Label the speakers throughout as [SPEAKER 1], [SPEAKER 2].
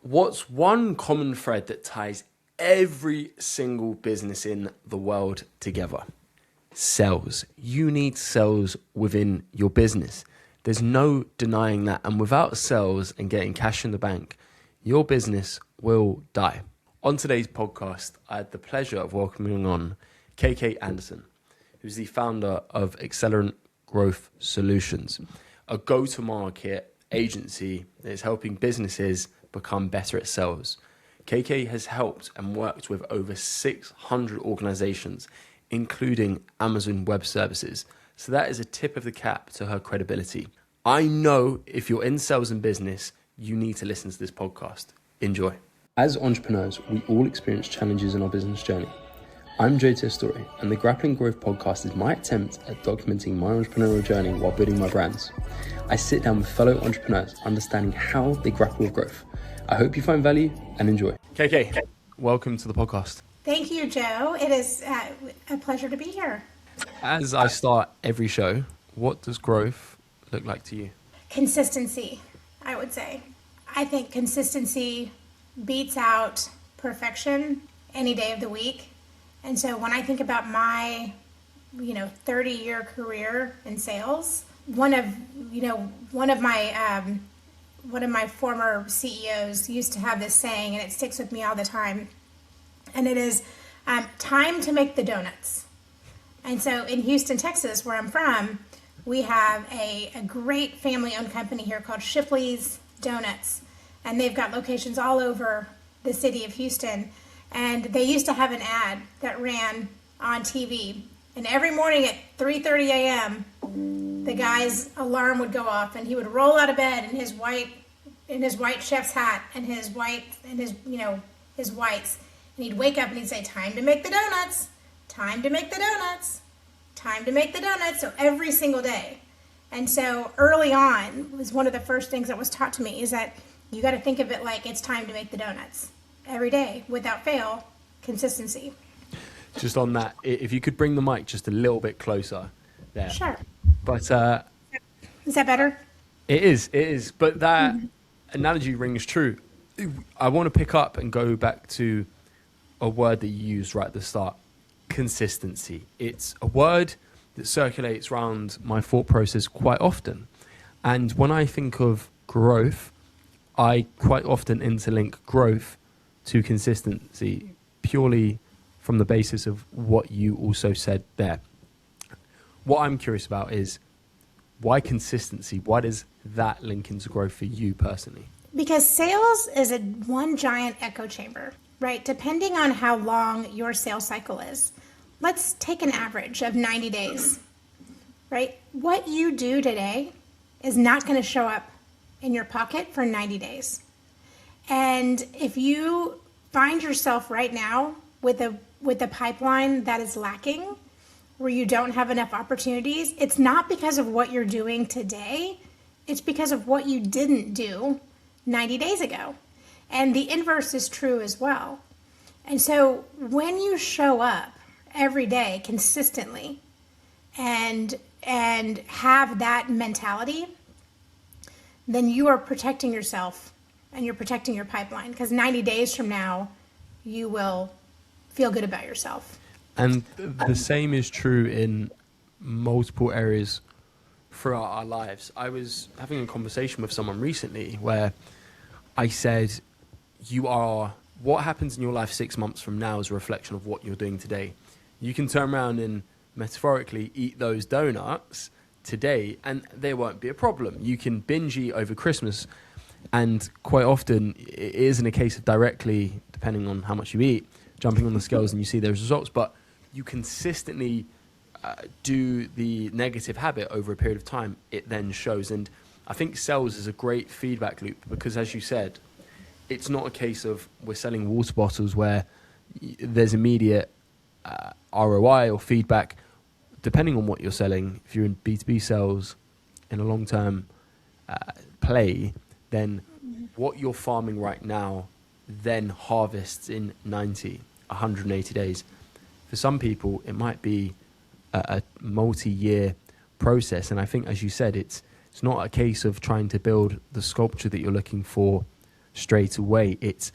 [SPEAKER 1] What's one common thread that ties every single business in the world together? Sales. You need sales within your business. There's no denying that. And without sales and getting cash in the bank, your business will die. On today's podcast, I had the pleasure of welcoming on KK Anderson, who's the founder of Accelerant Growth Solutions, a go-to-market agency that is helping businesses become better at sales. KK has helped and worked with over 600 organizations, including Amazon Web Services. So that is a tip of the cap to her credibility. I know if you're in sales and business, you need to listen to this podcast. Enjoy. As entrepreneurs, we all experience challenges in our business journey. I'm Joe Testori, and the Grappling Growth podcast is my attempt at documenting my entrepreneurial journey while building my brands. I sit down with fellow entrepreneurs, understanding how they grapple with growth. I hope you find value and enjoy. KK, welcome to the podcast.
[SPEAKER 2] Thank you, Joe. It is a pleasure to be here.
[SPEAKER 1] As I start every show, what does growth look like to you?
[SPEAKER 2] Consistency, I would say. I think consistency beats out perfection any day of the week. And so when I think about my, 30-year career in sales, one of my former CEOs used to have this saying, and it sticks with me all the time. And it is time to make the donuts. And so in Houston, Texas, where I'm from, we have a great family-owned company here called Shipley's Donuts. And they've got locations all over the city of Houston. And they used to have an ad that ran on TV. And every morning at 3:30 a.m., the guy's alarm would go off, and he would roll out of bed in his white chef's hat and his whites, and he'd wake up and he'd say, "Time to make the donuts, time to make the donuts, time to make the donuts." So every single day. And so early on was one of the first things that was taught to me is that you got to think of it like it's time to make the donuts every day, without fail, consistency.
[SPEAKER 1] Just on that, if you could bring the mic just a little bit closer there.
[SPEAKER 2] Sure.
[SPEAKER 1] But
[SPEAKER 2] is that better?
[SPEAKER 1] It is. But that analogy rings true. I want to pick up and go back to a word that you used right at the start, consistency. It's a word that circulates around my thought process quite often. And when I think of growth, I quite often interlink growth to consistency purely from the basis of what you also said there. What I'm curious about is why consistency? Why does that link into growth for you personally?
[SPEAKER 2] Because sales is one giant echo chamber, right? Depending on how long your sales cycle is. Let's take an average of 90 days, right? What you do today is not going to show up in your pocket for 90 days. And if you find yourself right now with a pipeline that is lacking, where you don't have enough opportunities, it's not because of what you're doing today, it's because of what you didn't do 90 days ago. And the inverse is true as well. And so when you show up every day consistently and have that mentality, then you are protecting yourself and you're protecting your pipeline, because 90 days from now, you will feel good about yourself.
[SPEAKER 1] And the same is true in multiple areas throughout our lives. I was having a conversation with someone recently where I said, what happens in your life 6 months from now is a reflection of what you're doing today. You can turn around and metaphorically eat those donuts today and there won't be a problem. You can binge eat over Christmas, and quite often it isn't a case of directly, depending on how much you eat, jumping on the scales and you see those results, but you consistently do the negative habit over a period of time, it then shows. And I think sales is a great feedback loop because, as you said, it's not a case of we're selling water bottles where there's immediate ROI or feedback. Depending on what you're selling, if you're in B2B sales in a long-term play, then what you're farming right now then harvests in 90, 180 days. For some people, it might be a multi-year process. And I think, as you said, it's not a case of trying to build the sculpture that you're looking for straight away. It's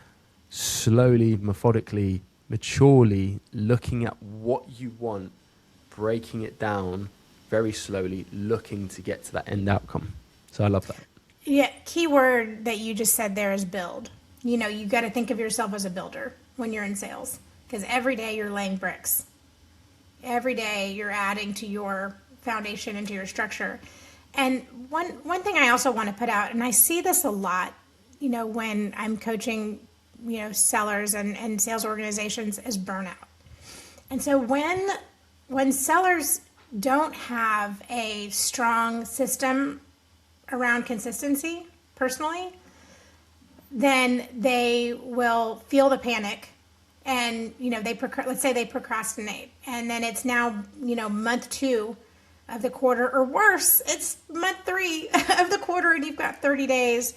[SPEAKER 1] slowly, methodically, maturely looking at what you want, breaking it down very slowly, looking to get to that end outcome. So I love that.
[SPEAKER 2] Yeah, key word that you just said there is build. You know, you got to think of yourself as a builder when you're in sales, because every day you're laying bricks. Every day you're adding to your foundation and to your structure. And one thing I also want to put out, and I see this a lot, you know, when I'm coaching, you know, sellers and sales organizations, is burnout. And so when sellers don't have a strong system around consistency personally, then they will feel the panic, and you know let's say they procrastinate, and then it's now, you know, month 2 of the quarter, or worse, it's month 3 of the quarter, and you've got 30 days,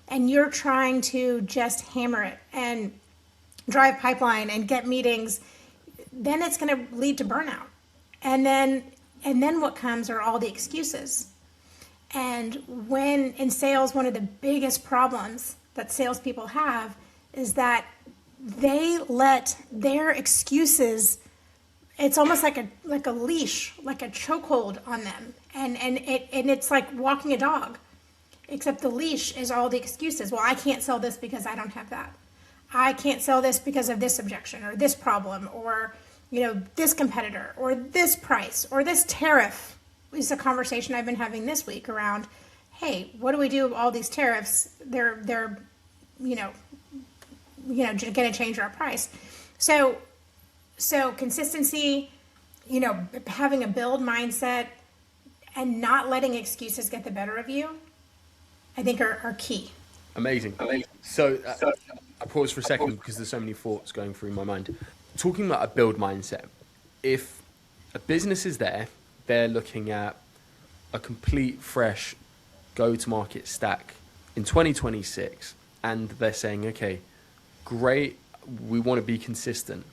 [SPEAKER 2] and you're trying to just hammer it and drive pipeline and get meetings. Then it's going to lead to burnout, and then what comes are all the excuses. And when in sales, one of the biggest problems that salespeople have is that they let their excuses, it's almost like a leash, like a chokehold on them. And it's like walking a dog, except the leash is all the excuses. Well, I can't sell this because I don't have that. I can't sell this because of this objection or this problem, or, you know, this competitor, or this price, or this tariff. Is a conversation I've been having this week around, hey, what do we do with all these tariffs? They're you know, going to change our price. So consistency, you know, having a build mindset and not letting excuses get the better of you, I think are key.
[SPEAKER 1] Amazing. So I pause for a second because there's so many thoughts going through my mind. Talking about a build mindset, if a business is there, they're looking at a complete fresh go-to-market stack in 2026, and they're saying, okay, great, we want to be consistent.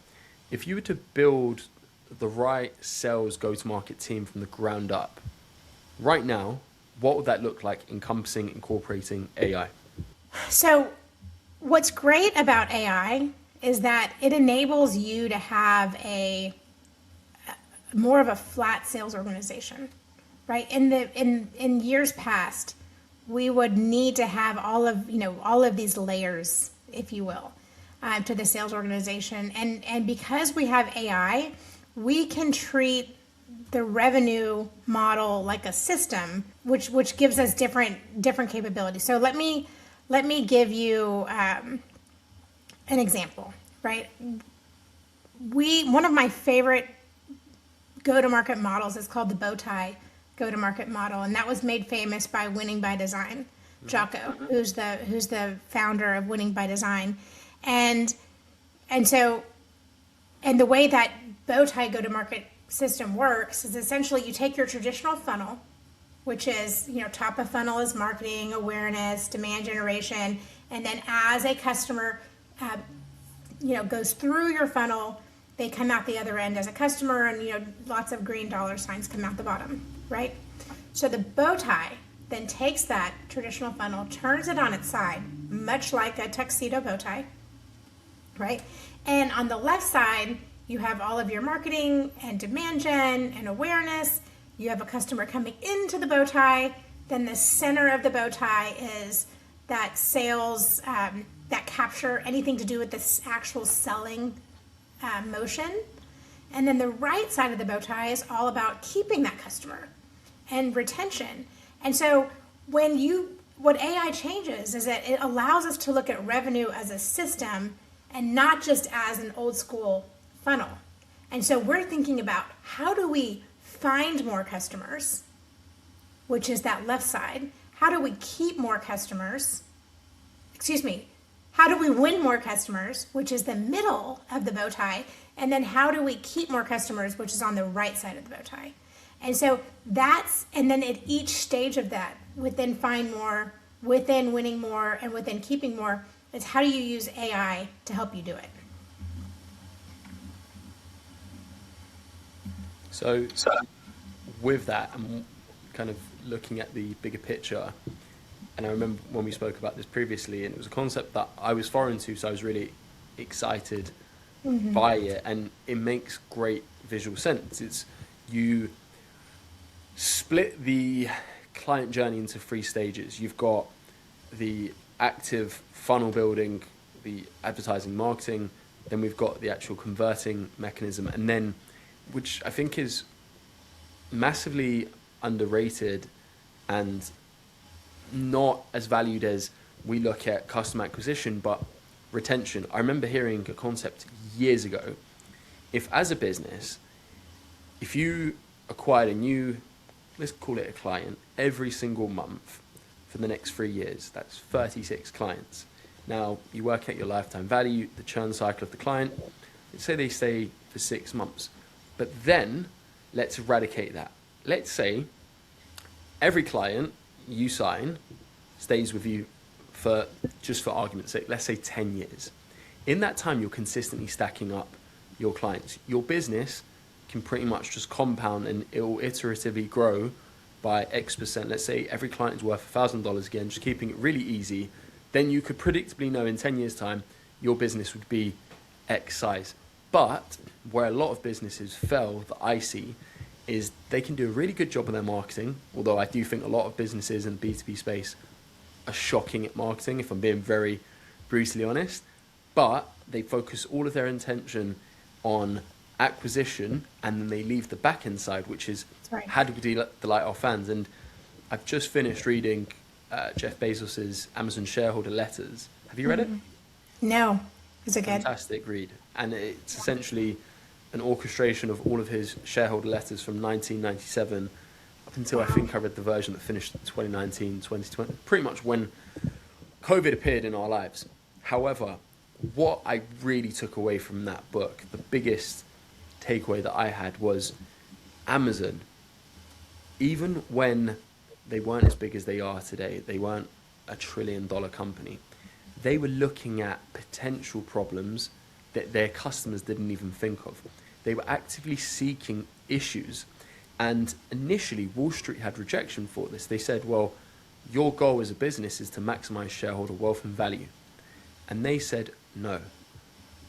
[SPEAKER 1] If you were to build the right sales go-to-market team from the ground up, right now, what would that look like, encompassing, incorporating AI?
[SPEAKER 2] So what's great about AI is that it enables you to have more of a flat sales organization, right? In years past, we would need to have all of these layers, if you will, to the sales organization. And because we have AI, we can treat the revenue model like a system, which gives us different capabilities. So let me give you an example, right? One of my favorite go-to-market models is called the Bowtie go-to-market model, and that was made famous by Winning by Design, Jocko, who's the founder of Winning by Design, and the way that Bowtie go-to-market system works is essentially you take your traditional funnel, which is, you know, top of funnel is marketing, awareness, demand generation, and then as a customer, goes through your funnel, they come out the other end as a customer, and, you know, lots of green dollar signs come out the bottom, right? So the Bowtie then takes that traditional funnel, turns it on its side, much like a tuxedo bow tie, right? And on the left side, you have all of your marketing and demand gen and awareness. You have a customer coming into the bow tie. Then the center of the bow tie is that sales, that capture anything to do with this actual selling motion. And then the right side of the bow tie is all about keeping that customer and retention. And so what AI changes is that it allows us to look at revenue as a system and not just as an old school funnel. And so we're thinking about, how do we find more customers, which is that left side? How do we keep more customers? How do we win more customers, which is the middle of the bow tie? And then how do we keep more customers, which is on the right side of the bow tie? And so and then at each stage of that, within find more, within winning more, and within keeping more, is how do you use AI to help you do it?
[SPEAKER 1] So with that, and kind of looking at the bigger picture, and I remember when we spoke about this previously, and it was a concept that I was foreign to, so I was really excited by it, and it makes great visual sense. It's you split the client journey into 3 stages. You've got the active funnel building, the advertising marketing, then we've got the actual converting mechanism, and then, which I think is massively underrated and not as valued as we look at customer acquisition, but retention. I remember hearing a concept years ago. If as a business, if you acquired a new, let's call it a client, every single month for the next 3 years, that's 36 clients. Now, you work out your lifetime value, the churn cycle of the client. Let's say they stay for 6 months. But then, let's eradicate that. Let's say every client you sign stays with you for, just for argument's sake, let's say 10 years. In that time, you're consistently stacking up your clients. Your business can pretty much just compound, and it will iteratively grow by X%. Let's say every client is worth $1,000 again, just keeping it really easy. Then you could predictably know in 10 years' time, your business would be X size. But where a lot of businesses fail, that I see, is they can do a really good job of their marketing, although I do think a lot of businesses in the B2B space are shocking at marketing, if I'm being very brutally honest. But they focus all of their intention on acquisition, and then they leave the back end side, which is how do we delight our fans. And I've just finished reading Jeff Bezos's Amazon shareholder letters. Have you read it?
[SPEAKER 2] No. Is it good?
[SPEAKER 1] Fantastic read. And it's essentially an orchestration of all of his shareholder letters from 1997 up until I think I read the version that finished 2019, 2020, pretty much when COVID appeared in our lives. However, what I really took away from that book, the biggest takeaway that I had, was Amazon, even when they weren't as big as they are today, they weren't a $1 trillion company, they were looking at potential problems that their customers didn't even think of. They were actively seeking issues. And initially, Wall Street had rejection for this. They said, well, your goal as a business is to maximize shareholder wealth and value. And they said, no.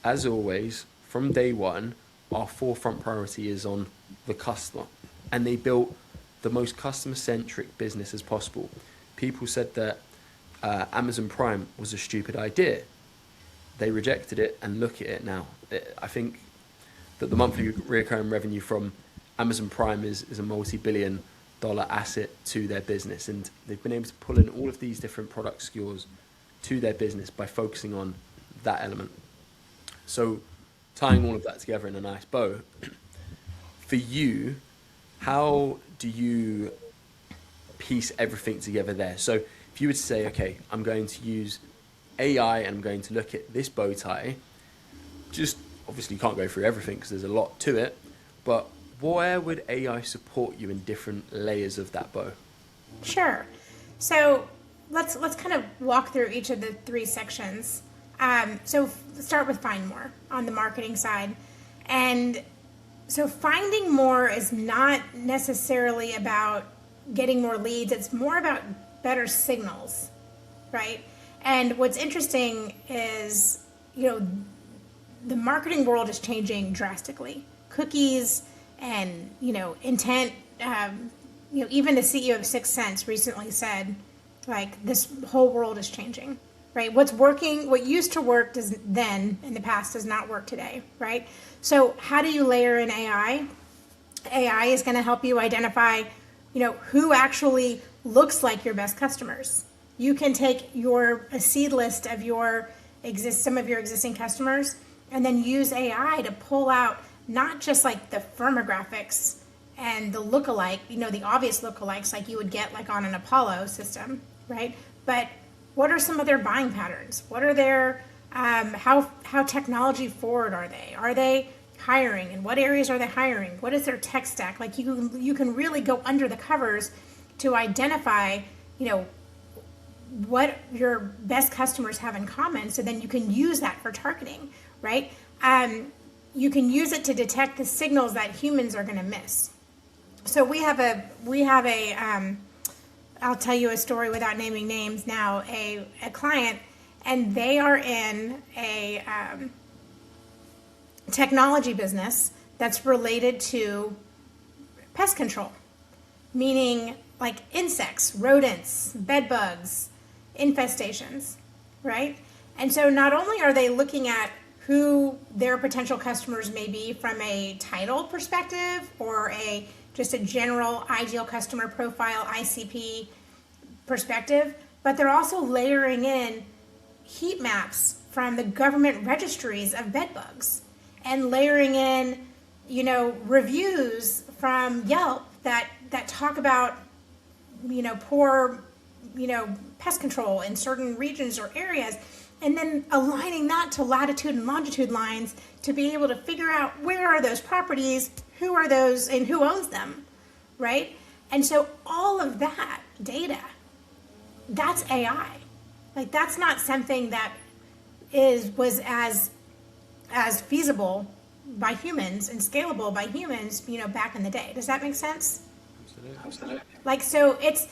[SPEAKER 1] As always, from day one, our forefront priority is on the customer. And they built the most customer-centric business as possible. People said that Amazon Prime was a stupid idea. They rejected it, and look at it now. I think that the monthly recurring revenue from Amazon Prime is a multi-billion-dollar asset to their business, and they've been able to pull in all of these different product skills to their business by focusing on that element. So tying all of that together in a nice bow, for you, how do you piece everything together there? So if you would say, okay, I'm going to use AI and I'm going to look at this bow tie, just obviously you can't go through everything because there's a lot to it, but where would AI support you in different layers of that bow?
[SPEAKER 2] Sure. So let's kind of walk through each of the 3 sections. So start with find more on the marketing side. And so finding more is not necessarily about getting more leads. It's more about better signals, right? And what's interesting is, the marketing world is changing drastically. Cookies and, intent, even the CEO of 6 Sense recently said, like, this whole world is changing, right? What's working, what used to work then in the past does not work today, right? So how do you layer in AI? AI is going to help you identify, who actually looks like your best customers. You can take a seed list of some of your existing customers, and then use AI to pull out not just like the firmographics and the lookalike, the obvious lookalikes like you would get like on an Apollo system, right? But what are some of their buying patterns? What are their, how technology forward are they? Are they hiring? In what areas are they hiring? What is their tech stack? Like you can really go under the covers to identify, what your best customers have in common, so then you can use that for targeting, right? You can use it to detect the signals that humans are going to miss. So we have a I'll tell you a story without naming names now. A client, and they are in a technology business that's related to pest control, meaning like insects, rodents, bed bugs, infestations, right? And so not only are they looking at who their potential customers may be from a title perspective or just a general ideal customer profile ICP perspective, but they're also layering in heat maps from the government registries of bed bugs and layering in, reviews from Yelp that talk about, poor, pest control in certain regions or areas, and then aligning that to latitude and longitude lines to be able to figure out where are those properties, who are those, and who owns them, right? And so all of that data, that's AI. Like, that's not something that was as feasible by humans and scalable by humans, back in the day. Does that make sense?
[SPEAKER 1] Absolutely.
[SPEAKER 2] Like, so it's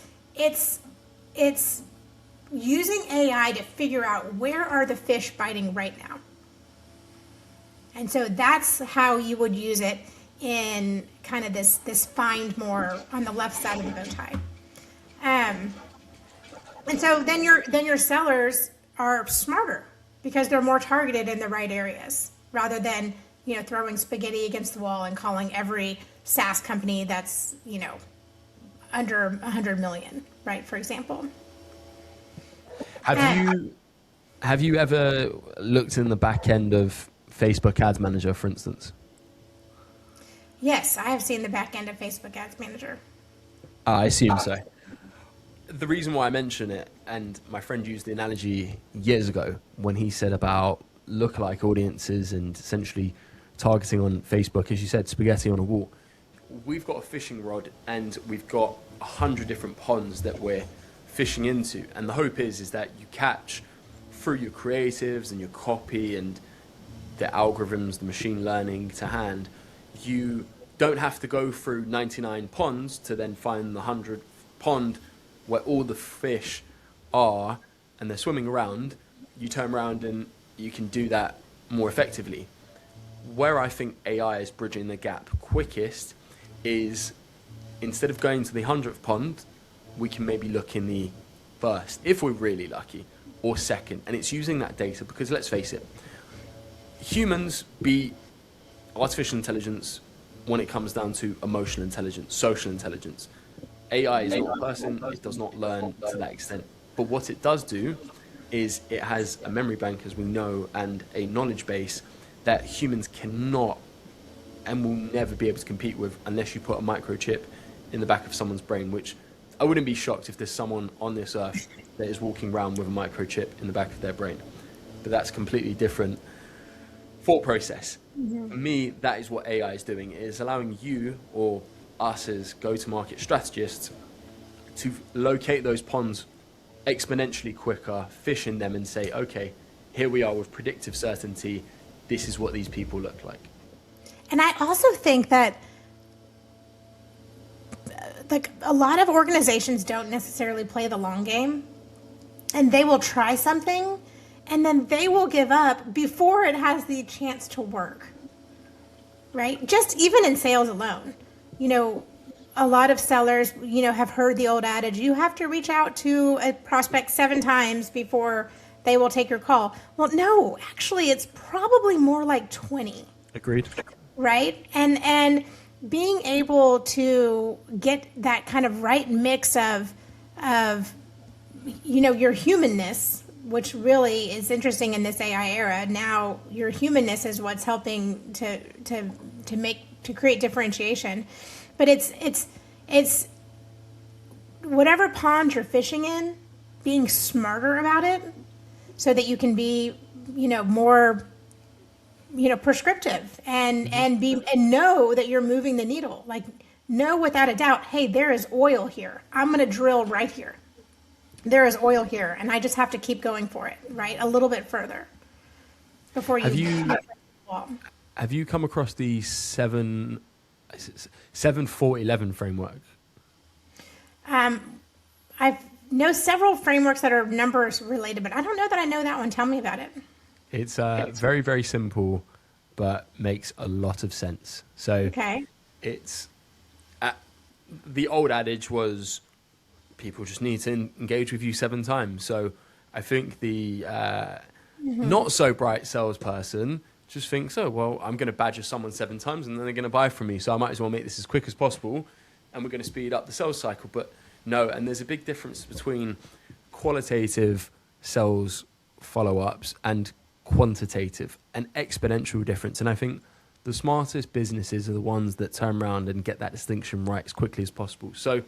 [SPEAKER 2] using AI to figure out where are the fish biting right now. And so that's how you would use it in kind of this find more on the left side of the bow tie. And so then your sellers are smarter because they're more targeted in the right areas rather than, throwing spaghetti against the wall and calling every SaaS company that's, under 100 million, right? For example.
[SPEAKER 1] Have you ever looked in the back end of Facebook Ads Manager, for instance?
[SPEAKER 2] Yes, I have seen the back end of Facebook Ads Manager.
[SPEAKER 1] I assume so. The reason why I mention it, and my friend used the analogy years ago when he said about lookalike audiences and essentially targeting on Facebook, as you said, spaghetti on a wall. We've got a fishing rod and we've got 100 different ponds that we're fishing into, and the hope is that you catch through your creatives and your copy and the algorithms, the machine learning to hand. You don't have to go through 99 ponds to then find the 100th pond where all the fish are and they're swimming around. You turn around and you can do that more effectively. Where I think AI is bridging the gap quickest is, instead of going to the 100th pond, we can maybe look in the first, if we're really lucky, or second. And it's using that data because, let's face it, humans beat artificial intelligence when it comes down to emotional intelligence, social intelligence. AI is not a person, it does not learn to that extent. But what it does do is it has a memory bank, as we know, and a knowledge base that humans cannot and will never be able to compete with unless you put a microchip in the back of someone's brain, which I wouldn't be shocked if there's someone on this earth that is walking around with a microchip in the back of their brain. But that's completely different thought process. Mm-hmm. For me, that is what AI is doing. It is allowing you or us as go-to-market strategists to locate those ponds exponentially quicker, fish in them and say, okay, here we are with predictive certainty. This is what these people look like.
[SPEAKER 2] And I also think that like a lot of organizations don't necessarily play the long game, and they will try something and then they will give up before it has the chance to work, right? Just even in sales alone, a lot of sellers, have heard the old adage, you have to reach out to a prospect 7 times before they will take your call. Well, no, actually it's probably more like 20.
[SPEAKER 1] Agreed.
[SPEAKER 2] Right? And being able to get that kind of right mix of your humanness, which really is interesting in this AI era. Now your humanness is what's helping to create differentiation. But it's whatever pond you're fishing in, being smarter about it so that you can be, more prescriptive and know that you're moving the needle. Like, know without a doubt, hey, there is oil here. I'm going to drill right here. There is oil here, and I just have to keep going for it, right? A little bit further before you.
[SPEAKER 1] Have you come across the 7-4-11 framework?
[SPEAKER 2] I I know several frameworks that are numbers related, but I don't know that I know that one. Tell me about it.
[SPEAKER 1] It's very, very simple, but makes a lot of sense. So
[SPEAKER 2] Okay.
[SPEAKER 1] it's the old adage was people just need to engage with you 7 times. So I think the not so bright salesperson just thinks, oh, well, I'm going to badger someone 7 times and then they're going to buy from me. So I might as well make this as quick as possible and we're going to speed up the sales cycle. But no, and there's a big difference between qualitative sales follow-ups and quantitative, an exponential difference. And I think the smartest businesses are the ones that turn around and get that distinction right as quickly as possible. So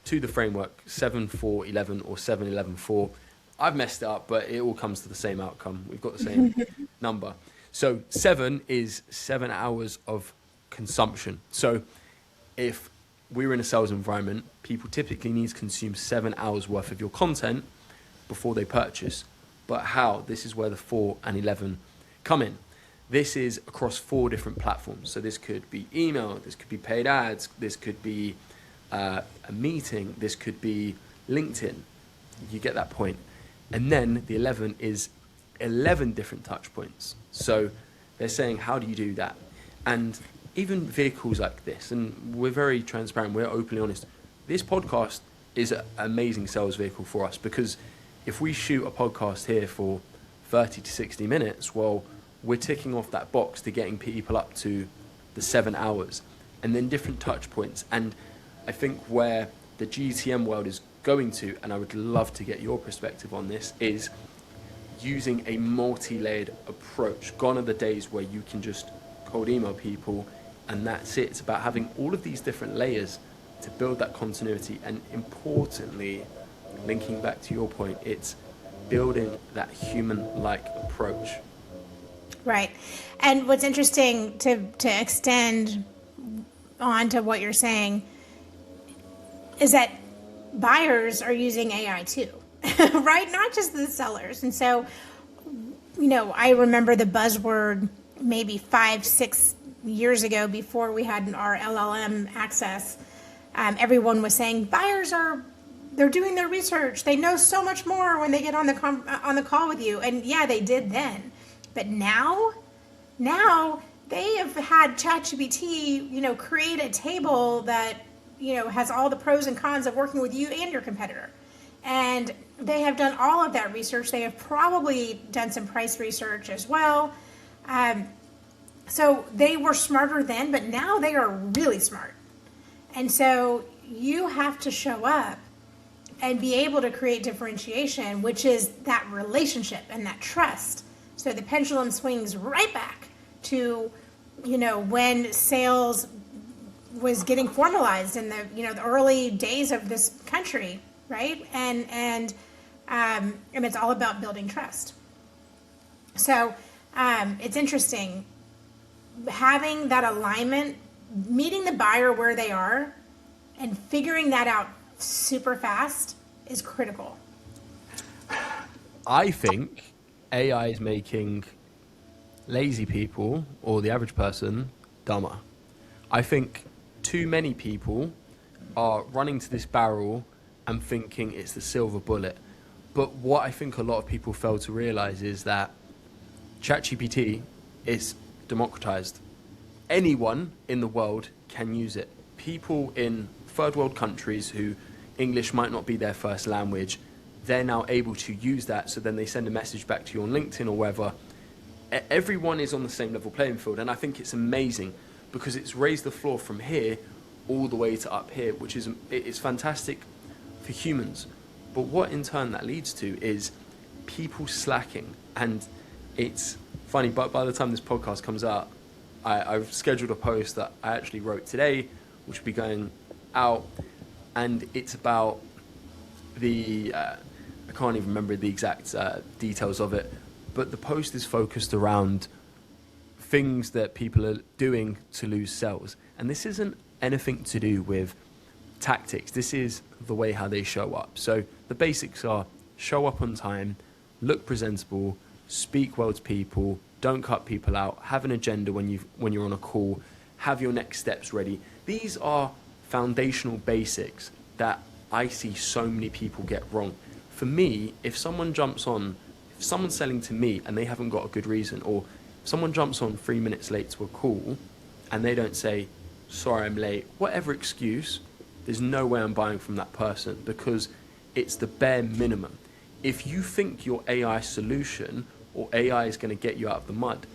[SPEAKER 1] to the framework, 7-4-11 or 7-11-4, I've messed it up, but it all comes to the same outcome. We've got the same number. So 7 is 7 hours of consumption. So if we're in a sales environment, people typically need to consume 7 hours worth of your content before they purchase. But how? This is where the 4 and 11 come in. This is across 4 different platforms. So this could be email, this could be paid ads, this could be a meeting, this could be LinkedIn. You get that point. And then the 11 is 11 different touch points. So they're saying, how do you do that? And even vehicles like this, and we're very transparent, we're openly honest. This podcast is an amazing sales vehicle for us because if we shoot a podcast here for 30 to 60 minutes, well, we're ticking off that box to getting people up to the 7 hours and then different touch points. And I think where the GTM world is going to, and I would love to get your perspective on this, is using a multi-layered approach. Gone are the days where you can just cold email people and that's it. It's about having all of these different layers to build that continuity. And importantly, linking back to your point, it's building that human-like approach.
[SPEAKER 2] Right. And what's interesting to extend on to what you're saying is that buyers are using AI too, right? Not just the sellers. And so, I remember the buzzword maybe 5-6 years ago before we had our LLM access. Everyone was saying buyers they're doing their research. They know so much more when they get on the call with you. And yeah, they did then. But now they have had ChatGPT, create a table that, has all the pros and cons of working with you and your competitor. And they have done all of that research. They have probably done some price research as well. So they were smarter then, but now they are really smart. And so you have to show up and be able to create differentiation, which is that relationship and that trust. So the pendulum swings right back to, when sales was getting formalized in the early days of this country, right? And it's all about building trust. So it's interesting having that alignment, meeting the buyer where they are, and figuring that out super fast is critical.
[SPEAKER 1] I think AI is making lazy people or the average person dumber. I think too many people are running to this barrel and thinking it's the silver bullet. But what I think a lot of people fail to realize is that ChatGPT is democratized. Anyone in the world can use it. People in third world countries who English might not be their first language, they're now able to use that. So then they send a message back to you on LinkedIn or wherever. Everyone is on the same level playing field. And I think it's amazing because it's raised the floor from here all the way to up here, which is it's fantastic for humans. But what in turn that leads to is people slacking. And it's funny, but by the time this podcast comes out, I've scheduled a post that I actually wrote today, which will be going out. And it's about I can't even remember the exact details of it, but the post is focused around things that people are doing to lose sales. And this isn't anything to do with tactics. This is the way how they show up. So the basics are show up on time, look presentable, speak well to people, don't cut people out, have an agenda when you're on a call, have your next steps ready. These are foundational basics that I see so many people get wrong. For me, if someone's selling to me and they haven't got a good reason, or someone jumps on 3 minutes late to a call and they don't say, sorry, I'm late, whatever excuse, there's no way I'm buying from that person, because it's the bare minimum. If you think your AI solution or AI is going to get you out of the mud,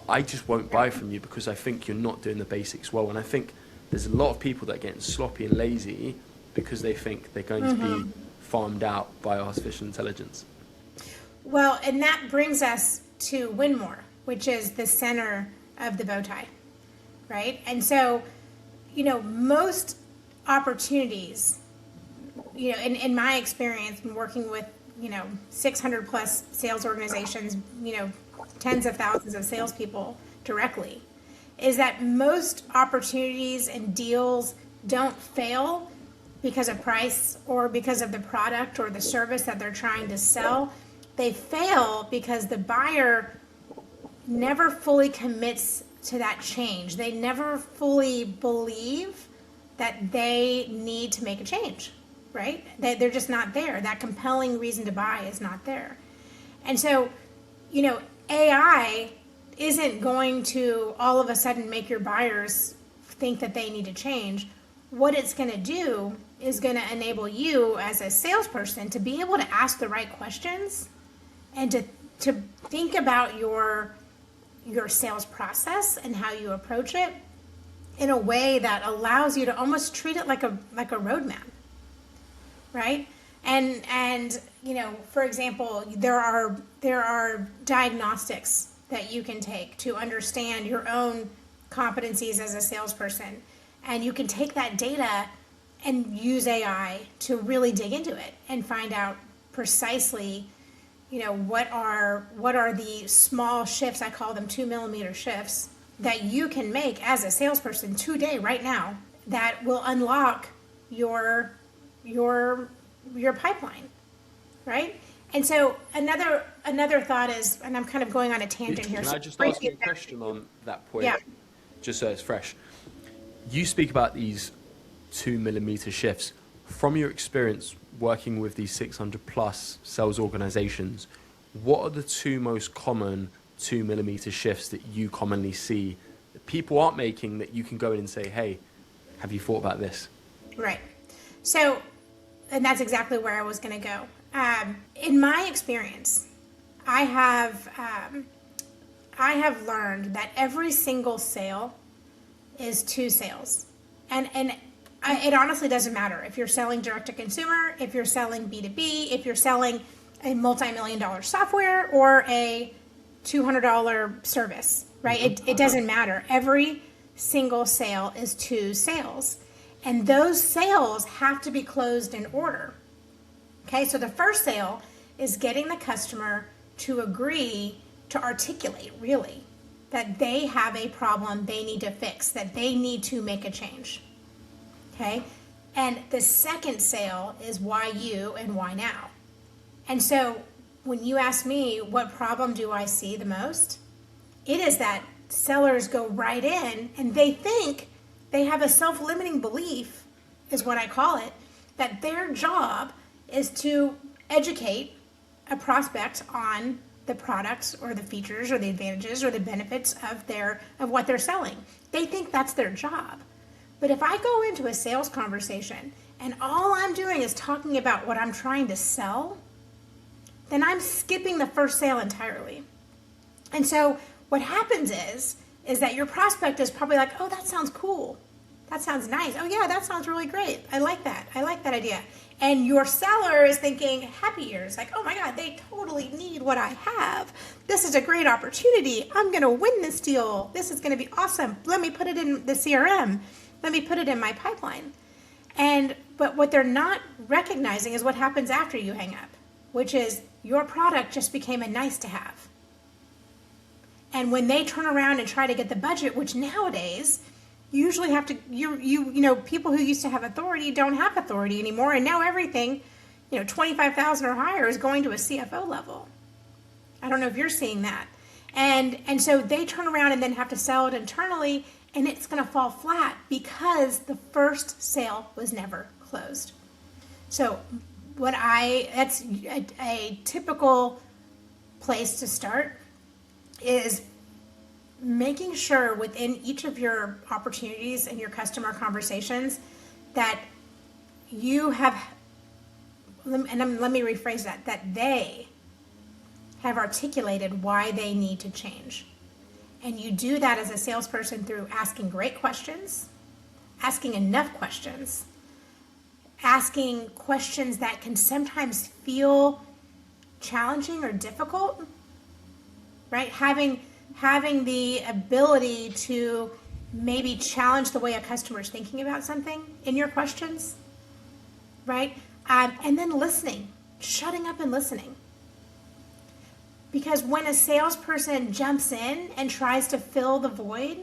[SPEAKER 1] I just won't buy from you, because I think you're not doing the basics well. And I think there's a lot of people that are getting sloppy and lazy because they think they're going to be farmed out by artificial intelligence.
[SPEAKER 2] Well, and that brings us to win more, which is the center of the bow tie, right? And so, most opportunities, in my experience, in working with, 600 plus sales organizations, tens of thousands of salespeople directly, is that most opportunities and deals don't fail because of price or because of the product or the service that they're trying to sell. They fail because the buyer never fully commits to that change. They never fully believe that they need to make a change, right? They're just not there. That compelling reason to buy is not there. And so, AI isn't going to all of a sudden make your buyers think that they need to change. What it's going to do is going to enable you as a salesperson to be able to ask the right questions and to think about your sales process and how you approach it in a way that allows you to almost treat it like a roadmap, right? And for example, there are diagnostics that you can take to understand your own competencies as a salesperson, and you can take that data and use AI to really dig into it and find out precisely, what are the small shifts, I call them 2 millimeter shifts, that you can make as a salesperson today, right now, that will unlock your pipeline, right? And so another thought is, and I'm kind of going on a tangent here.
[SPEAKER 1] Can I just ask you a question on that point?
[SPEAKER 2] Yeah.
[SPEAKER 1] Just so it's fresh. You speak about these 2 millimeter shifts. From your experience working with these 600 plus sales organizations, what are the two most common 2 millimeter shifts that you commonly see that people aren't making, that you can go in and say, hey, have you thought about this? Right.
[SPEAKER 2] So, and that's exactly where I was going to go. In my experience, I have learned that every single sale is 2 sales. And it honestly doesn't matter if you're selling direct to consumer, if you're selling B2B, if you're selling a multi-million-dollar software or a $200 service, right? It doesn't matter. Every single sale is 2 sales. And those sales have to be closed in order. Okay, so the first sale is getting the customer to agree to articulate, really, that they have a problem they need to fix, that they need to make a change. Okay, and the second sale is why you and why now. And so when you ask me what problem do I see the most, it is that sellers go right in and they think they have a self-limiting belief, is what I call it, that their job is to educate a prospect on the products or the features or the advantages or the benefits of what they're selling. They think that's their job. But if I go into a sales conversation and all I'm doing is talking about what I'm trying to sell, then I'm skipping the first sale entirely. And so what happens is that your prospect is probably like, oh, that sounds cool. That sounds nice. Oh yeah, that sounds really great. I like that. I like that idea. And your seller is thinking happy ears, like, oh my God, they totally need what I have. This is a great opportunity. I'm going to win this deal. This is going to be awesome. Let me put it in the CRM. Let me put it in my pipeline. But what they're not recognizing is what happens after you hang up, which is your product just became a nice to have. And when they turn around and try to get the budget, which nowadays you usually have to, people who used to have authority don't have authority anymore. And now everything, 25,000 or higher is going to a CFO level. I don't know if you're seeing that. And so they turn around and then have to sell it internally, and it's going to fall flat because the first sale was never closed. So that's a typical place to start is making sure within each of your opportunities and your customer conversations that you have, and let me rephrase that they have articulated why they need to change. And you do that as a salesperson through asking great questions, asking enough questions, asking questions that can sometimes feel challenging or difficult, right? Having the ability to maybe challenge the way a customer is thinking about something in your questions, right? And then listening, shutting up and listening. Because when a salesperson jumps in and tries to fill the void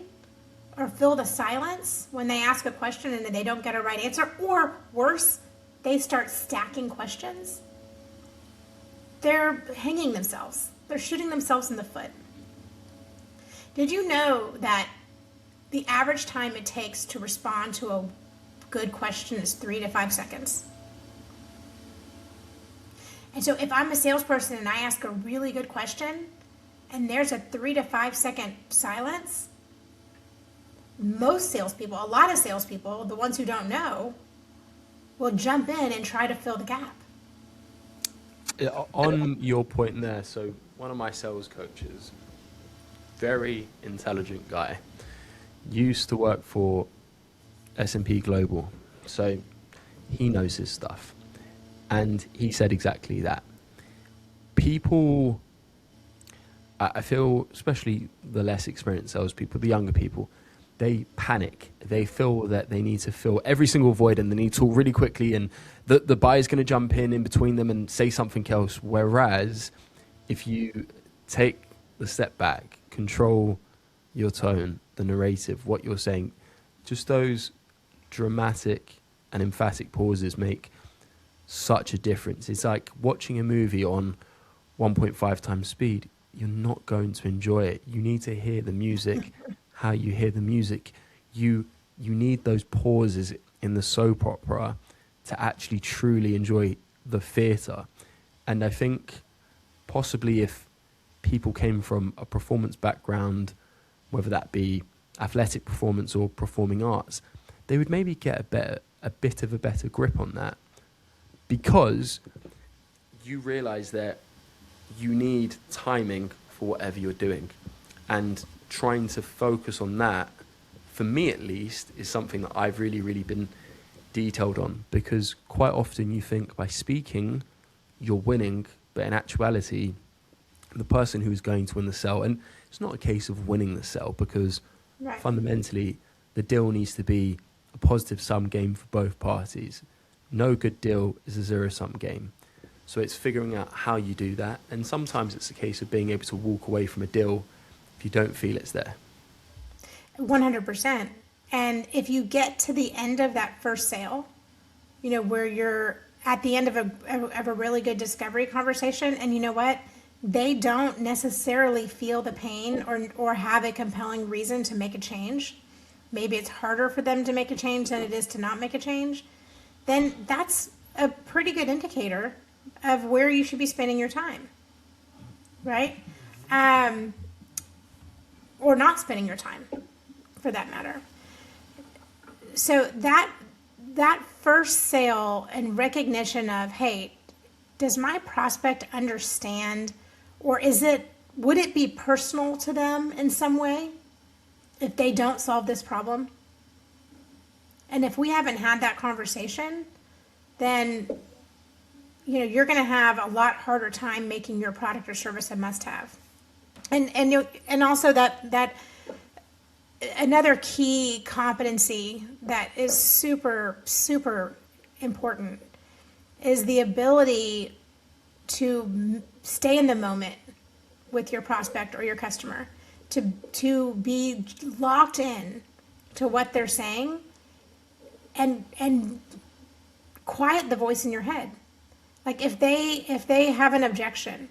[SPEAKER 2] or fill the silence when they ask a question and they don't get a right answer, or worse, they start stacking questions, they're hanging themselves. They're shooting themselves in the foot. Did you know that the average time it takes to respond to a good question is 3 to 5 seconds? And so if I'm a salesperson and I ask a really good question and there's a 3 to 5 second silence, most salespeople, a lot of salespeople, the ones who don't know, will jump in and try to fill the gap.
[SPEAKER 1] Yeah, on your point there, so one of my sales coaches, very intelligent guy, used to work for S&P Global, so he knows his stuff. And he said exactly that. People, I feel, especially the less experienced salespeople, the younger people, they panic. They feel that they need to fill every single void and they need to talk really quickly, and the buyer's going to jump in between them and say something else. Whereas if you take the step back, control your tone, the narrative, what you're saying, just those dramatic and emphatic pauses make such a difference. It's like watching a movie on 1.5 times speed. You're not going to enjoy it. You need to hear the music, how you hear the music. You need those pauses in the soap opera to actually truly enjoy the theatre. And I think possibly if people came from a performance background, whether that be athletic performance or performing arts, they would maybe get a bit of a better grip on that, because you realize that you need timing for whatever you're doing, and trying to focus on that, for me at least, is something that I've really, really been detailed on, because quite often you think by speaking you're winning, but in actuality the person who's going to win the sale, and it's not a case of winning the sale, because
[SPEAKER 2] right,
[SPEAKER 1] fundamentally the deal needs to be a positive sum game for both parties. No good deal is a zero-sum game. So it's figuring out how you do that. And sometimes it's a case of being able to walk away from a deal if you don't feel it's there.
[SPEAKER 2] 100%. And if you get to the end of that first sale, you know, where you're at the end of a really good discovery conversation, and you know what? They don't necessarily feel the pain or have a compelling reason to make a change. Maybe it's harder for them to make a change than it is to not make a change. Then that's a pretty good indicator of where you should be spending your time, right? Or not spending your time, for that matter. So that first sale and recognition of, hey, does my prospect understand, or would it be personal to them in some way if they don't solve this problem? And if we haven't had that conversation, then you know you're going to have a lot harder time making your product or service a must-have. And also that another key competency that is super, super important is the ability to stay in the moment with your prospect or your customer, to be locked in to what they're saying, and quiet the voice in your head. Like if they have an objection,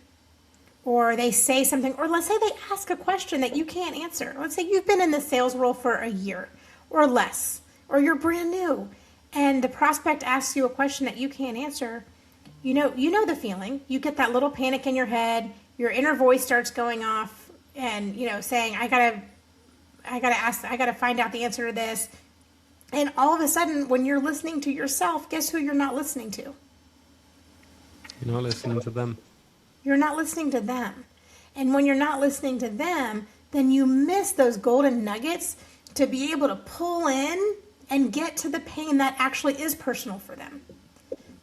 [SPEAKER 2] or they say something, or let's say they ask a question that you can't answer. Let's say you've been in the sales role for a year or less, or you're brand new, and the prospect asks you a question that you can't answer, you know the feeling. You get that little panic in your head. Your inner voice starts going off, and saying, "I gotta find out the answer to this." And all of a sudden, when you're listening to yourself, guess who you're not listening to?
[SPEAKER 1] You're not listening to them.
[SPEAKER 2] You're not listening to them. And when you're not listening to them, then you miss those golden nuggets to be able to pull in and get to the pain that actually is personal for them.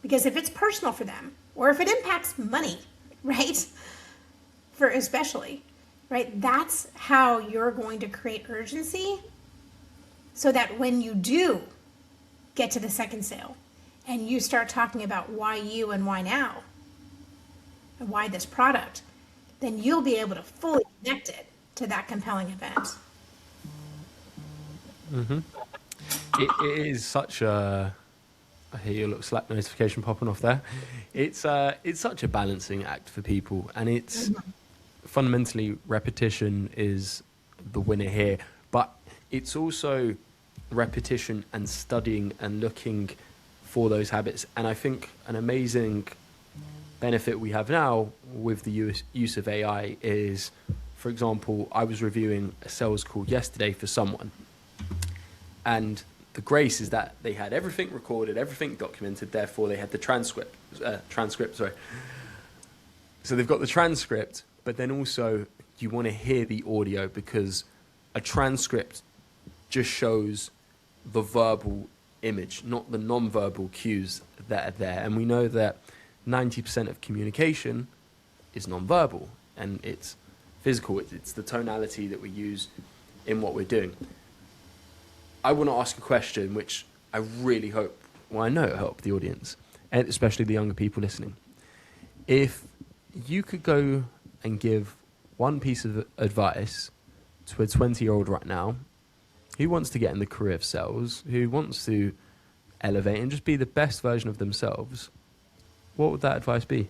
[SPEAKER 2] Because if it's personal for them, or if it impacts money, right? For especially, right? That's how you're going to create urgency, so that when you do get to the second sale and you start talking about why you and why now and why this product, then you'll be able to fully connect it to that compelling event.
[SPEAKER 1] Mm-hmm. It is such a... I hear your little Slack notification popping off there. It's such a balancing act for people, and it's fundamentally repetition is the winner here, but it's also repetition and studying and looking for those habits. And I think an amazing benefit we have now with the use of AI is, for example, I was reviewing a sales call yesterday for someone, and the grace is that they had everything recorded, everything documented, therefore they had the transcript. So they've got the transcript, but then also you want to hear the audio, because a transcript just shows the verbal image, not the non-verbal cues that are there. And we know that 90% of communication is non-verbal, and it's physical. It's the tonality that we use in what we're doing. I want to ask a question which I really hope, well, I know it'll help the audience, and especially the younger people listening. If you could go and give one piece of advice to a 20-year-old right now who wants to get in the career of sales, who wants to elevate and just be the best version of themselves, what would that advice be?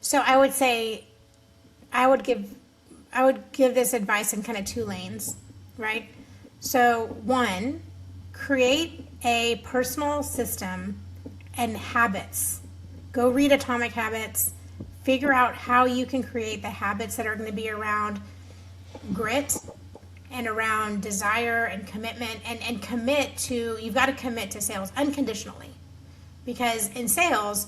[SPEAKER 2] So I would say, I would give this advice in kind of two lanes, right? So one, create a personal system and habits. Go read Atomic Habits. Figure out how you can create the habits that are going to be around grit and around desire and commitment, and commit to, you've got to commit to sales unconditionally, because in sales,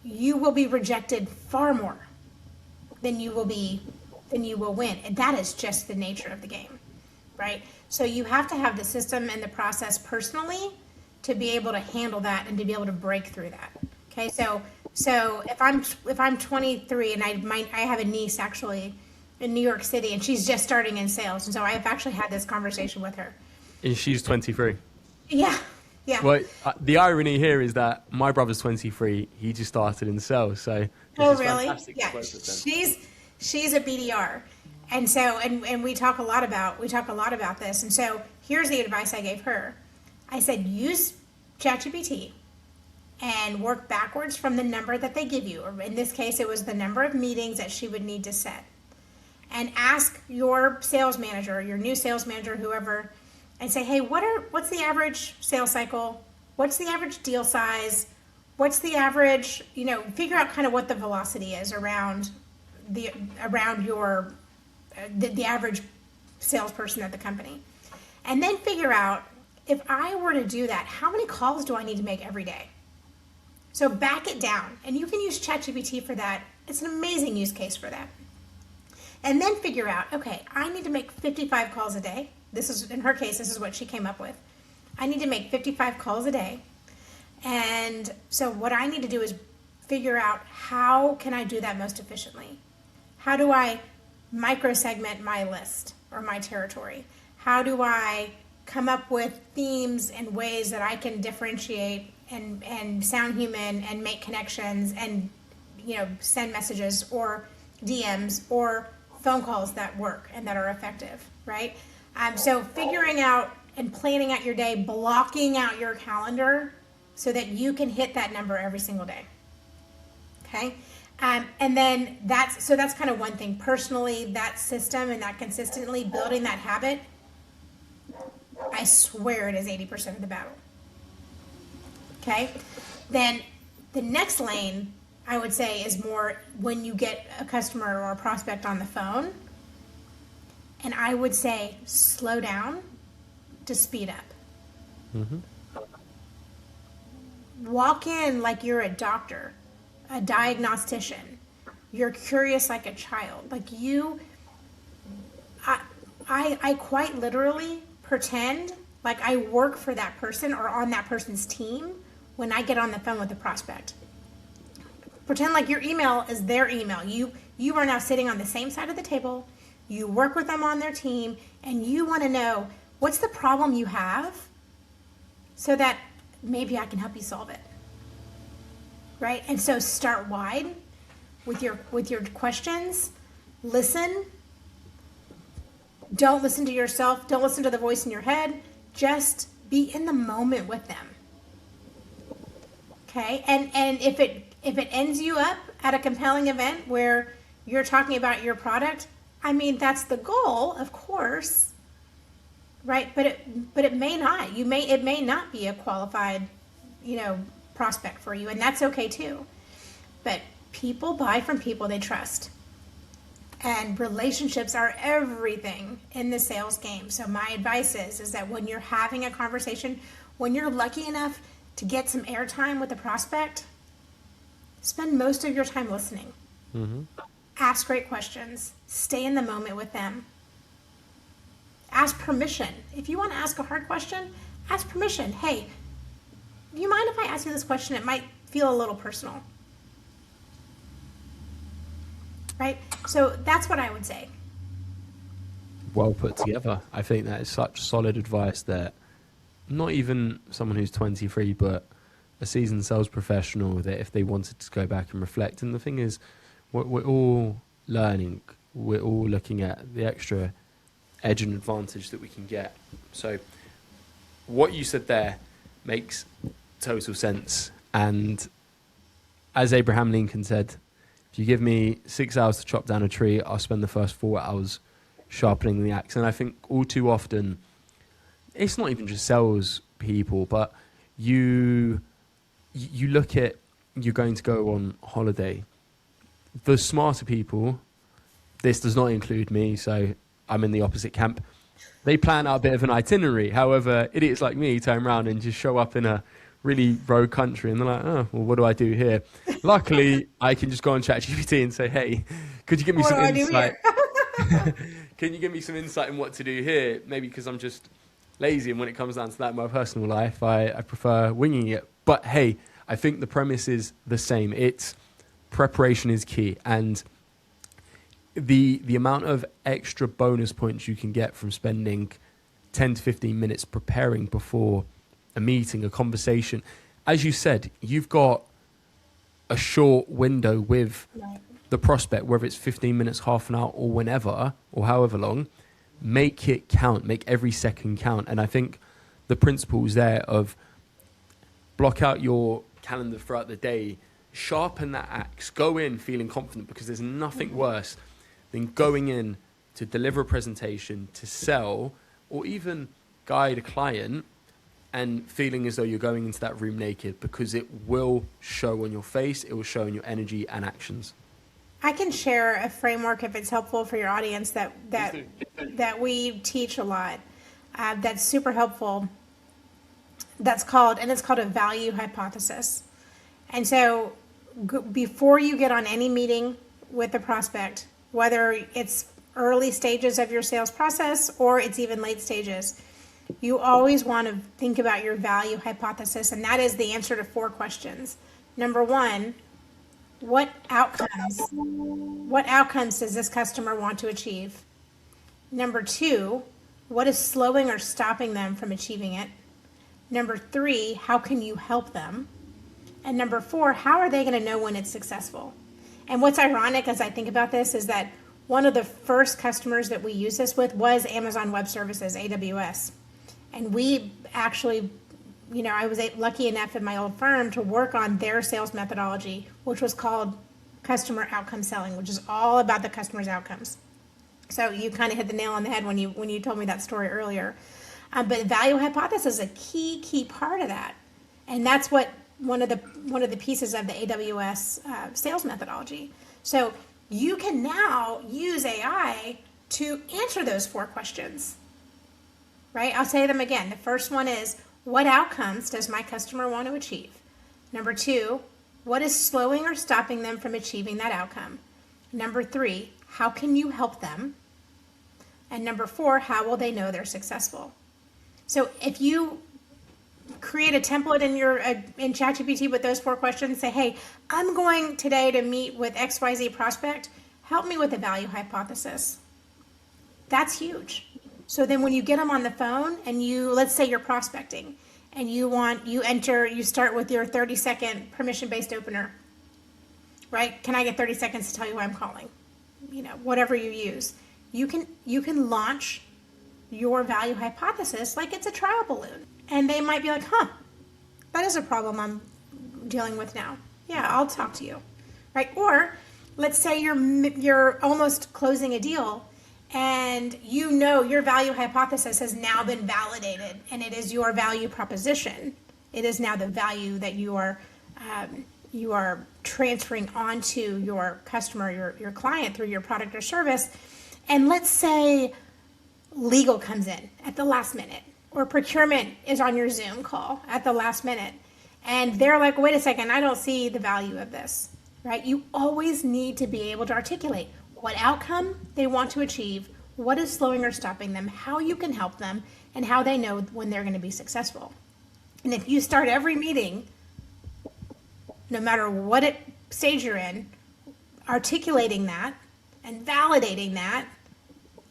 [SPEAKER 2] you will be rejected far more than you will win. And that is just the nature of the game, right? So you have to have the system and the process personally to be able to handle that and to be able to break through that. Okay, so if I'm 23 and I have a niece actually in New York City, and she's just starting in sales, and so I've actually had this conversation with her.
[SPEAKER 1] And she's 23.
[SPEAKER 2] Yeah.
[SPEAKER 1] Well, the irony here is that my brother's 23. He just started in sales, so.
[SPEAKER 2] Oh, really? Yeah. She's a BDR, and so and we talk a lot about this. And so here's the advice I gave her. I said, use ChatGPT and work backwards from the number that they give you. Or in this case, it was the number of meetings that she would need to set. And ask your sales manager, your new sales manager, whoever, and say, hey, what's the average sales cycle? What's the average deal size? What's the average, figure out kind of what the velocity is around your the average salesperson at the company. And then figure out, if I were to do that, how many calls do I need to make every day? So back it down, and you can use ChatGPT for that. It's an amazing use case for that. And then figure out, okay, I need to make 55 calls a day. This is, in her case, this is what she came up with. I need to make 55 calls a day. And so what I need to do is figure out, how can I do that most efficiently? How do I micro-segment my list or my territory? How do I come up with themes and ways that I can differentiate and sound human and make connections and send messages or DMs or phone calls that work and that are effective, right? So figuring out and planning out your day, blocking out your calendar so that you can hit that number every single day. Okay? And then that's kind of one thing. Personally, that system and that consistently building that habit, I swear it is 80% of the battle. Okay? Then the next lane, I would say, is more when you get a customer or a prospect on the phone. And I would say slow down to speed up. Walk in like you're a doctor, a diagnostician. You're curious like a child. Like I quite literally pretend like I work for that person or on that person's team when I get on the phone with the prospect. Pretend like your email is their email. You are now sitting on the same side of the table. You work with them on their team, and you want to know what's the problem you have so that maybe I can help you solve it. Right? And so start wide with your questions. Listen. Don't listen to yourself. Don't listen to the voice in your head. Just be in the moment with them. Okay? And if it ends you up at a compelling event where you're talking about your product, I mean, that's the goal, of course. Right? But it may not. It may not be a qualified, prospect for you, and that's okay too. But people buy from people they trust. And relationships are everything in the sales game. So my advice is that when you're having a conversation, when you're lucky enough to get some airtime with a prospect, spend most of your time listening. Ask great questions. Stay in the moment with them. Ask permission. If you want to ask a hard question, ask permission. Hey, do you mind if I ask you this question? It might feel a little personal. Right? So that's what I would say.
[SPEAKER 1] Well put together. I think that is such solid advice that not even someone who's 23, but a seasoned sales professional, that if they wanted to go back and reflect. And the thing is, we're all learning. We're all looking at the extra edge and advantage that we can get. So what you said there makes total sense. And as Abraham Lincoln said, if you give me 6 hours to chop down a tree, I'll spend the first 4 hours sharpening the axe. And I think all too often, it's not even just sales people, but you look at, you're going to go on holiday. The smarter people, this does not include me, so I'm in the opposite camp. They plan out a bit of an itinerary. However, idiots like me turn around and just show up in a really rogue country, and they're like, oh, well, what do I do here? Luckily, I can just go on ChatGPT and say, hey, could you give me some insight? Can you give me some insight in what to do here? Maybe because I'm just lazy, and when it comes down to that in my personal life, I prefer winging it. But hey, I think the premise is the same. It's preparation is key, and the amount of extra bonus points you can get from spending 10 to 15 minutes preparing before a meeting, a conversation. As you said, you've got a short window with the prospect, whether it's 15 minutes, half an hour, or whenever, or however long. Make it count. Make every second count. And I think the principles there of block out your calendar throughout the day, sharpen that axe, go in feeling confident, because there's nothing worse than going in to deliver a presentation, to sell, or even guide a client and feeling as though you're going into that room naked, because it will show on your face, it will show in your energy and actions.
[SPEAKER 2] I can share a framework if it's helpful for your audience that we teach a lot. That's super helpful. It's called a value hypothesis. And so before you get on any meeting with a prospect, whether it's early stages of your sales process or it's even late stages, you always want to think about your value hypothesis, and that is the answer to 4 questions. Number 1, what outcomes does this customer want to achieve? Number 2, what is slowing or stopping them from achieving it? Number 3, how can you help them? And number 4, how are they going to know when it's successful? And what's ironic as I think about this is that one of the first customers that we used this with was Amazon Web Services, AWS. And we actually, I was lucky enough in my old firm to work on their sales methodology, which was called customer outcome selling, which is all about the customer's outcomes. So you kind of hit the nail on the head when you told me that story earlier. But value hypothesis is a key part of that. And that's what one of the pieces of the AWS sales methodology. So you can now use AI to answer those 4 questions, right? I'll say them again. The first one is, what outcomes does my customer want to achieve? Number 2, what is slowing or stopping them from achieving that outcome? Number 3, how can you help them? And number 4, how will they know they're successful? So if you create a template in ChatGPT with those 4 questions, say, hey, I'm going today to meet with XYZ prospect, help me with a value hypothesis. That's huge. So then when you get them on the phone and let's say you're prospecting and you start with your 30-second permission-based opener, right? Can I get 30 seconds to tell you why I'm calling? Whatever you use. You can launch your value hypothesis like it's a trial balloon. And they might be like, that is a problem I'm dealing with now. Yeah, I'll talk to you, right? Or let's say you're almost closing a deal and your value hypothesis has now been validated and it is your value proposition. It is now the value that you are transferring onto your customer, your client through your product or service. And let's say legal comes in at the last minute, or procurement is on your Zoom call at the last minute. And they're like, wait a second, I don't see the value of this, right? You always need to be able to articulate what outcome they want to achieve, what is slowing or stopping them, how you can help them, and how they know when they're going to be successful. And if you start every meeting, no matter what stage you're in, articulating that and validating that,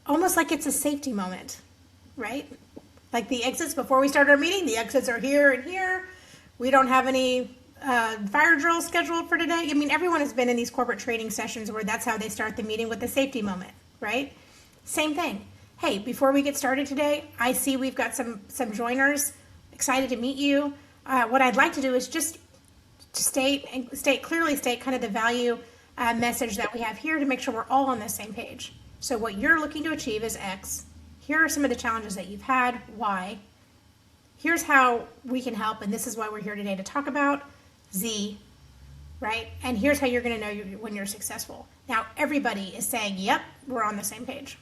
[SPEAKER 2] almost like it's a safety moment, right? Like the exits before we start our meeting, the exits are here and here. We don't have any fire drills scheduled for today. I mean, everyone has been in these corporate training sessions where that's how they start the meeting, with the safety moment, right? Same thing. Hey, before we get started today, I see we've got some joiners. Excited to meet you. What I'd like to do is just clearly state kind of the value message that we have here to make sure we're all on the same page. So what you're looking to achieve is X. Here are some of the challenges that you've had, Y. Here's how we can help, and this is why we're here today to talk about Z, right? And here's how you're going to know when you're successful. Now, everybody is saying, yep, we're on the same page.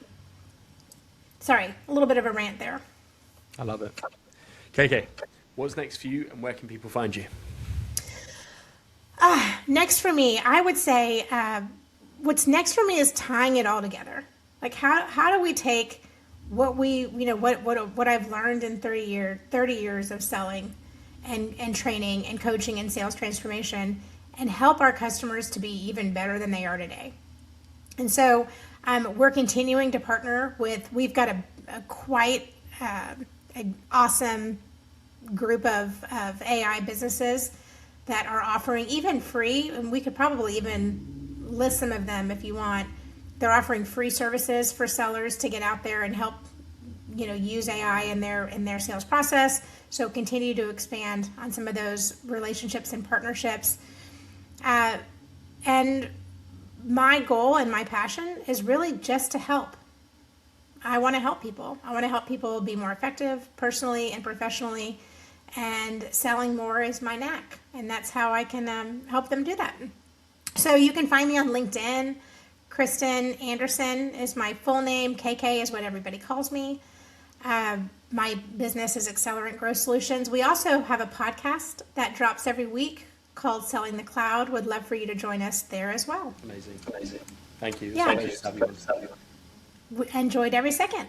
[SPEAKER 2] Sorry, a little bit of a rant there.
[SPEAKER 1] I love it. KK, what's next for you and where can people find you?
[SPEAKER 2] Next for me, I would say what's next for me is tying it all together. Like how do we take what what I've learned in 30 years of selling and training and coaching and sales transformation and help our customers to be even better than they are today. And so we're continuing to partner we've got a quite an awesome group of AI businesses that are offering even free, and we could probably even list some of them if you want. They're offering free services for sellers to get out there and help, use AI in their sales process. So continue to expand on some of those relationships and partnerships. And my goal and my passion is really just to help. I want to help people. I want to help people be more effective personally and professionally. And selling more is my knack. And that's how I can help them do that. So you can find me on LinkedIn. Kristen Anderson is my full name. KK is what everybody calls me. My business is Accelerant Growth Solutions. We also have a podcast that drops every week called Selling the Cloud. Would love for you to join us there as well.
[SPEAKER 1] Amazing. Thank you.
[SPEAKER 2] Yeah.
[SPEAKER 1] Thank you.
[SPEAKER 2] Enjoyed every second.